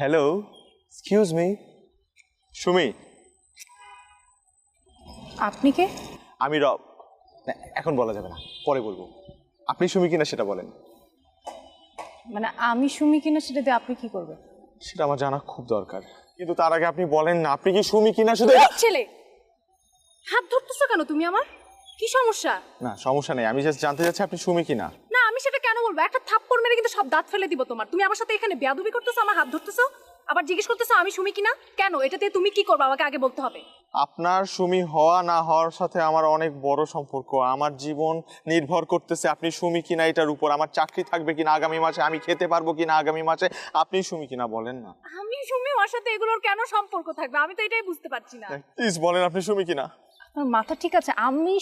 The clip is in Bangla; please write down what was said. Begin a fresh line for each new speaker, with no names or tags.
Hello, excuse me. সুমি।
আপনি কে?
আমি রব। না, এখন বলা যাবে না, পরে বলবো। আপনি সুমি কিনা সেটা বলেন।
মানে আমি সুমি কিনা সেটা দিয়ে আপনি কি করবেন?
সেটা আমার জানা খুব দরকার, কিন্তু তার আগে আপনি বলেন না আপনি কি সুমি কিনা শুধু।
ছেলে, হাত ধরতেছো কেন তুমি আমার? কি সমস্যা?
না সমস্যা নেই, আমি জাস্ট জানতে চাচ্ছি আপনি সুমি কিনা।
না আমি সেটা কেন বলবো? একটা থাপ্পড় মেরে কিন্তু সব দাঁত ফেলে দিব তোমার। তুমি আমার সাথে এখানে বেয়াদবি করতেছো, আমার হাত ধরতেছো, আবার জিজ্ঞেস করতেছো আমি সুমি কিনা। কেন? এটাতে তুমি কি করবে আমাকে আগে বলতে হবে।
আপনার সুমি হওয়া না হওয়ার সাথে আমার অনেক বড় সম্পর্ক। আমার জীবন নির্ভর করতেছে আপনি সুমি কিনা এটার উপর। আমার চাকরি থাকবে কিনা আগামী মাসে, আমি খেতে পারবো কিনা আগামী মাসে, আপনি সুমি কিনা বলেন না।
আমি সুমি, ওর সাথে এগুলোর কেন সম্পর্ক থাকবে? আমি তো এটাই বুঝতে পারছি না।
প্লিজ বলেন আপনি সুমি কিনা।
মাথা ঠিক আছে? আমি